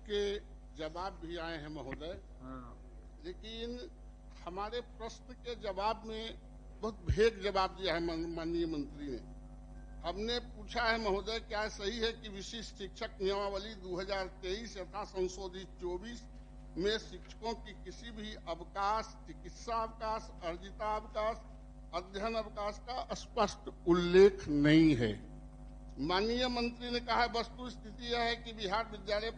के जवाब भी आए हैं महोदय, लेकिन हमारे प्रश्न के जवाब में बहुत भेद जवाब दिया है माननीय मंत्री ने। हमने पूछा है महोदय, क्या सही है कि विशिष्ट शिक्षक नियमावली 2023 यथा संशोधित 24 में शिक्षकों की किसी भी अवकाश, चिकित्सा अवकाश, अर्जिता अवकाश, अध्ययन अवकाश का स्पष्ट उल्लेख नहीं है। माननीय मंत्री ने कहा है, वस्तु स्थिति यह है कि बिहार विद्यालय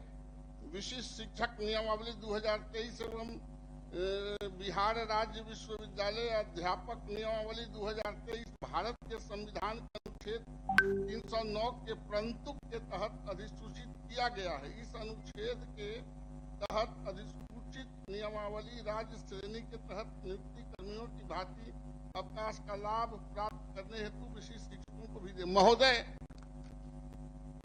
विशिष्ट शिक्षक नियमावली 2023 एवं बिहार राज्य विश्वविद्यालय अध्यापक नियमावली 2023 भारत के संविधान के अनुच्छेद 309 के प्रंतुक के तहत अधिसूचित किया गया है। इस अनुच्छेद के तहत अधिसूचित नियमावली राज्य श्रेणी के तहत नियुक्ति कर्मियों की भांति अवकाश का लाभ प्राप्त करने हेतु विशिष्ट शिक्षकों को भी दे। महोदय,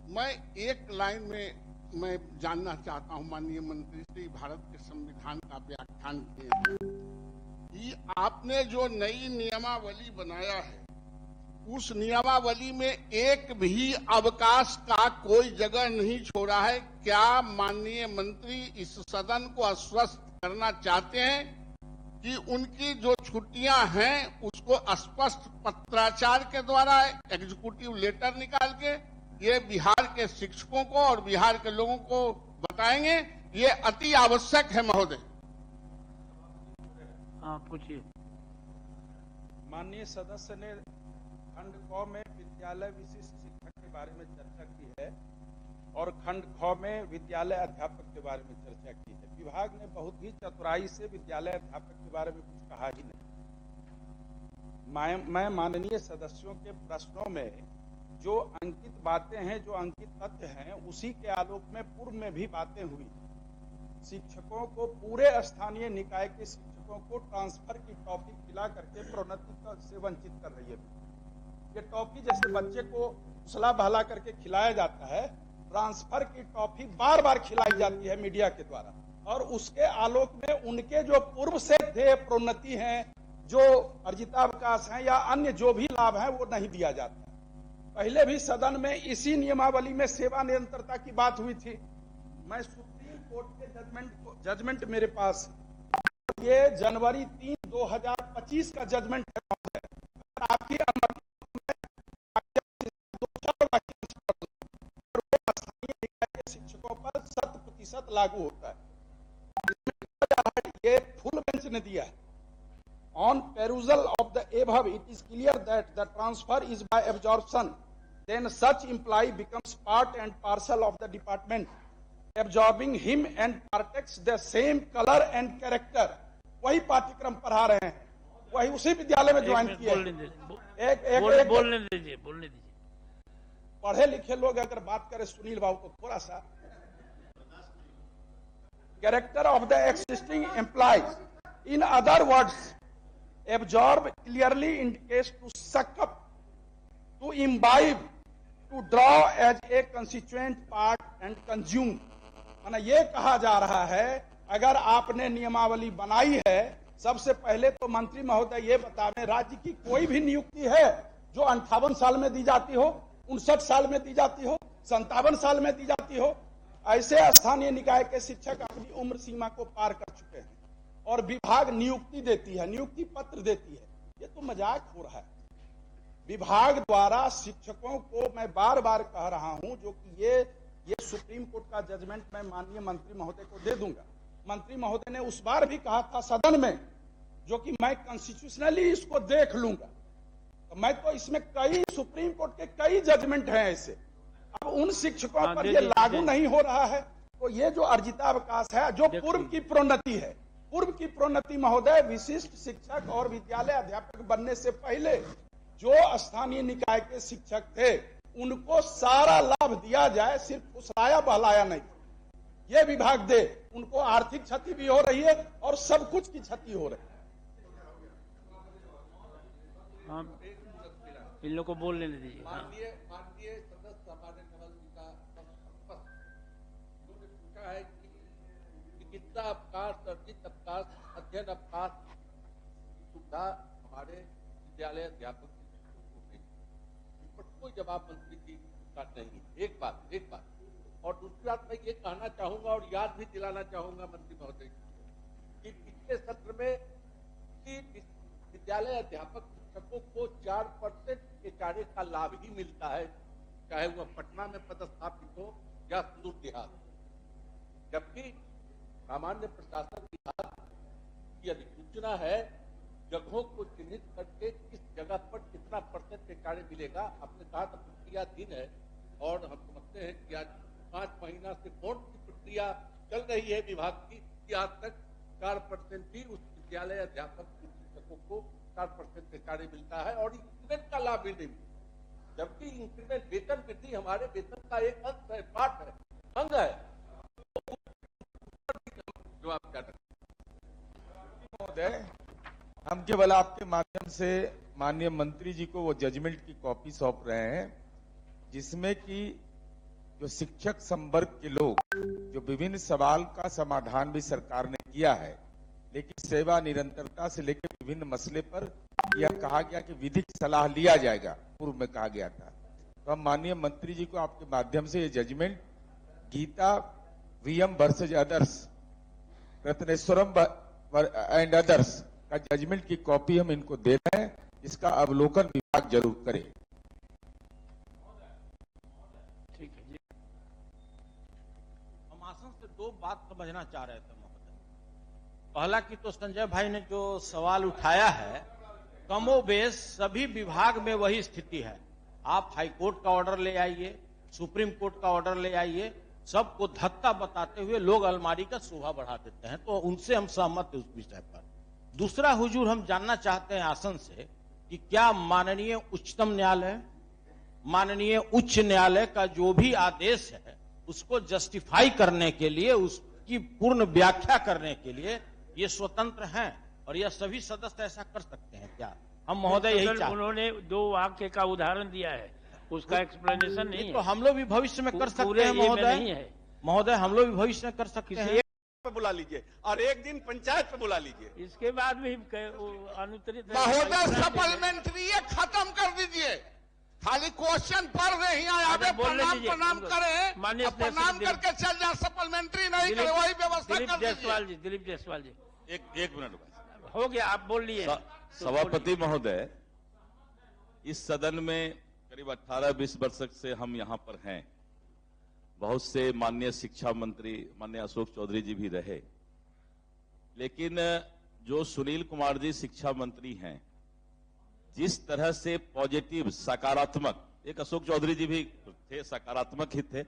मैं एक लाइन में मैं जानना चाहता हूं माननीय मंत्री से, भारत के संविधान का व्याख्यान किए, आपने जो नई नियमावली बनाया है उस नियमावली में एक भी अवकाश का कोई जगह नहीं छोड़ा है। क्या माननीय मंत्री इस सदन को आश्वस्त करना चाहते हैं कि उनकी जो छुट्टियां हैं उसको स्पष्ट पत्राचार के द्वारा एग्जीक्यूटिव लेटर निकाल के ये बिहार के शिक्षकों को और बिहार के लोगों को बताएंगे? ये अति आवश्यक है महोदय। पूछिए। माननीय सदस्य ने खंड क में विद्यालय विशिष्ट शिक्षक के बारे में चर्चा की है और खंड ख में विद्यालय अध्यापक के बारे में चर्चा की है। विभाग ने बहुत ही चतुराई से विद्यालय अध्यापक के बारे में कुछ कहा ही नहीं। मैं माननीय सदस्यों के प्रश्नों में जो अंकित बातें हैं, जो अंकित तथ्य हैं, उसी के आलोक में पूर्व में भी बातें हुई। शिक्षकों को, पूरे स्थानीय निकाय के शिक्षकों को ट्रांसफर की टॉफी खिला करके प्रोन्नति से वंचित कर रही है। ये टॉफी जैसे बच्चे को उसला बहला करके खिलाया जाता है, ट्रांसफर की टॉफी बार बार खिलाई जाती है मीडिया के द्वारा, और उसके आलोक में उनके जो पूर्व से थे प्रोन्नति हैं, जो अर्जितावकाश हैं या अन्य जो भी लाभ हैं, वो नहीं दिया जाता। पहले भी सदन में इसी नियमावली में सेवा निरंतरता की बात हुई थी। मैं सुप्रीम कोर्ट के जजमेंट मेरे पास, ये जनवरी 3, 2025 का जजमेंट है। आपकी शिक्षकों पर 100% लागू होता है। ये फुल बेंच ने दिया है। On perusal of the above, it is clear that the transfer is by absorption. Then such employee becomes part and parcel of the department, absorbing him and partakes the same color and character. वही पाठ्यक्रम पढ़ा रहे हैं, वही उसी विद्यालय में join किए। बोलने दीजिए। पढ़े लिखे लोग अगर बात करें सुनील बाबू को थोड़ा सा, character of the existing employees, in other words, absorb clearly indicates to suck up, to imbibe, to draw as a constituent part and consume। माना ये कहा जा रहा है, अगर आपने नियमावली बनाई है, सबसे पहले तो मंत्री महोदय ये बताएं, राज्य की कोई भी नियुक्ति है जो 58 साल में दी जाती हो, 59 साल में दी जाती हो, 57 साल में दी जाती हो? ऐसे स्थानीय निकाय के शिक्षक अपनी उम्र सीमा को पार कर चुके हैं और विभाग नियुक्ति देती है, नियुक्ति पत्र देती है। ये तो मजाक हो रहा है। विभाग द्वारा शिक्षकों को, मैं बार बार कह रहा हूं, जो कि ये सुप्रीम कोर्ट का जजमेंट मैं माननीय मंत्री महोदय को दे दूंगा। मंत्री महोदय ने उस बार भी कहा था सदन में, जो कि मैं कॉन्स्टिट्यूशनली इसको देख लूंगा। तो मैं तो इसमें कई सुप्रीम कोर्ट के कई जजमेंट हैं ऐसे। अब उन शिक्षकों पर ये लागू नहीं हो रहा है, तो ये जो अर्जितावकाश है, जो पूर्व की प्रोन्नति है, पूर्व की प्रोन्नति महोदय, विशिष्ट शिक्षक और विद्यालय अध्यापक बनने से पहले जो स्थानीय निकाय के शिक्षक थे, उनको सारा लाभ दिया जाए, सिर्फ फुसलाया बहलाया नहीं। ये विभाग दे, उनको आर्थिक क्षति भी हो रही है और सब कुछ की क्षति हो रही है। इन लोग को बोलने दीजिए। माननीय सदस्य हमारे कमल जी का उन्होंने पूछा है कि चिकित्सा अवकाश, अर्जित अवकाश, अध्ययन अवकाश सुविधा हमारे विद्यालय अध्यापक को पर कोई जवाब मंत्री जी का नहीं। एक बात और दूसरी बात मैं ये कहना चाहूंगा और याद भी दिलाना चाहूंगा मंत्री महोदय कि पिछले सत्र में विद्यालय अध्यापक शिक्षकों को 4% एचआरए का लाभ ही मिलता है, चाहे वह पटना में पदस्थापित हो या सुदूर देहात, जबकि सामान्य प्रशासन विभाग की अधिसूचना है जगहों को चिन्हित करके किस जगह पर कितना % एचआरए मिलेगा। आपने कहा था प्रक्रियाधीन है और हम समझते हैं कि आज 5 महीना से बोर्ड की प्रक्रिया चल रही है विभाग की कि आज तक 4% ही उस विद्यालय अध्यापक शिक्षकों को 4% एचआरए मिलता है और इंक्रीमेंट का लाभ भी नहीं मिलता, जबकि इंक्रीमेंट वेतन वृद्धि हमारे वेतन का एक अंश है, पार्ट है, अंग है। जो आप क्या महोदय, हम केवल आपके माध्यम से माननीय मंत्री जी को वो जजमेंट की कॉपी सौंप रहे हैं जिसमें कि जो शिक्षक संवर्ग के लोग जो विभिन्न सवाल का समाधान भी सरकार ने किया है, लेकिन सेवा निरंतरता से लेकर विभिन्न मसले पर यह कहा गया कि विधिक सलाह लिया जाएगा, पूर्व में कहा गया था। तो हम माननीय मंत्री जी को आपके माध्यम से ये judgement Geeta VM versus others, Ratneshwaram and others का जजमेंट की कॉपी हम इनको दे रहे हैं, इसका अवलोकन विभाग जरूर करे। ठीक है जी। हम आसन से 2 बात समझना चाह रहे थे महोदय। पहला कि तो संजय भाई ने जो सवाल उठाया है, कमोबेश सभी विभाग में वही स्थिति है। आप हाईकोर्ट का ऑर्डर ले आइए, सुप्रीम कोर्ट का ऑर्डर ले आइए, सबको धक्का बताते हुए लोग अलमारी का शोभा बढ़ा देते हैं, तो उनसे हम सहमत हैं उस विषय पर। दूसरा हुजूर, हम जानना चाहते हैं आसन से कि क्या माननीय उच्चतम न्यायालय, माननीय उच्च न्यायालय का जो भी आदेश है उसको जस्टिफाई करने के लिए, उसकी पूर्ण व्याख्या करने के लिए ये स्वतंत्र हैं और यह सभी सदस्य ऐसा कर सकते हैं क्या? हम महोदय यही चाहते हैं। उन्होंने 2 वाक्य का उदाहरण दिया है, उसका एक्सप्लेनेशन नहीं है। तो हम लोग भी भविष्य में कर सकते हैं महोदय। महोदय, हम लोग भी भविष्य में कर सकते हैं। पे बुला लीजिए और एक दिन पंचायत पे बुला लीजिए। इसके बाद भी अनुत्तरित महोदय सप्लीमेंट्री खत्म कर दीजिए, खाली क्वेश्चन पढ़ रहे हैं, यहाँ पे प्रणाम करें, प्रणाम करके चल जाए, सप्लीमेंट्री नहीं करे, वही व्यवस्था कर दीजिए। दिलीप जायसवाल जी, एक मिनट हो गया, आप बोल लिए। सभापति महोदय, इस सदन में करीब 18-20 वर्ष से हम यहाँ पर हैं। बहुत से माननीय शिक्षा मंत्री माननीय अशोक चौधरी जी भी रहे, लेकिन जो सुनील कुमार जी शिक्षा मंत्री हैं, जिस तरह से पॉजिटिव सकारात्मक, एक अशोक चौधरी जी भी थे, सकारात्मक ही थे,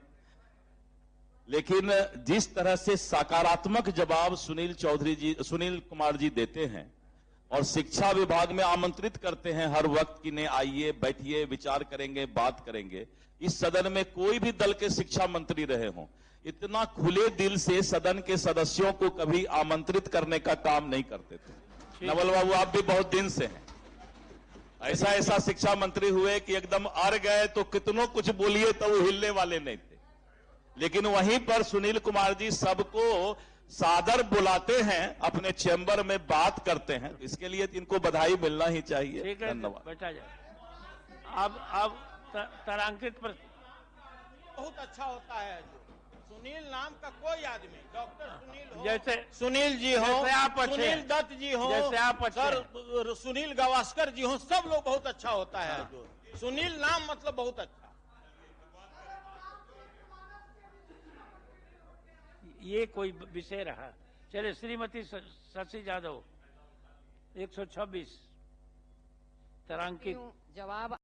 लेकिन जिस तरह से सकारात्मक जवाब सुनील कुमार जी देते हैं और शिक्षा विभाग में आमंत्रित करते हैं हर वक्त कि ने आइए, बैठिए, विचार करेंगे, बात करेंगे। इस सदन में कोई भी दल के शिक्षा मंत्री रहे हों, इतना खुले दिल से सदन के सदस्यों को कभी आमंत्रित करने का काम नहीं करते थे। नवल बाबू, आप भी बहुत दिन से हैं, ऐसा शिक्षा मंत्री हुए कि एकदम अड़ गए तो कितनों कुछ बोलिए तो वो हिलने वाले नहीं थे, लेकिन वहीं पर सुनील कुमार जी सबको सादर बुलाते हैं, अपने चैम्बर में बात करते हैं। इसके लिए इनको बधाई मिलना ही चाहिए। धन्यवाद। बैठा जाए। अब तारांकित पर बहुत अच्छा होता है। सुनील नाम का कोई आदमी, डॉक्टर सुनील हो, जैसे सुनील जी हो, सुनील दत्त जी हो, जैसे आप सर सुनील गावस्कर जी हो, सब लोग बहुत अच्छा होता है। जो सुनील नाम मतलब बहुत अच्छा। ये कोई विषय रहा। चलिए, श्रीमती शशि यादव 126 तारांकित जवाब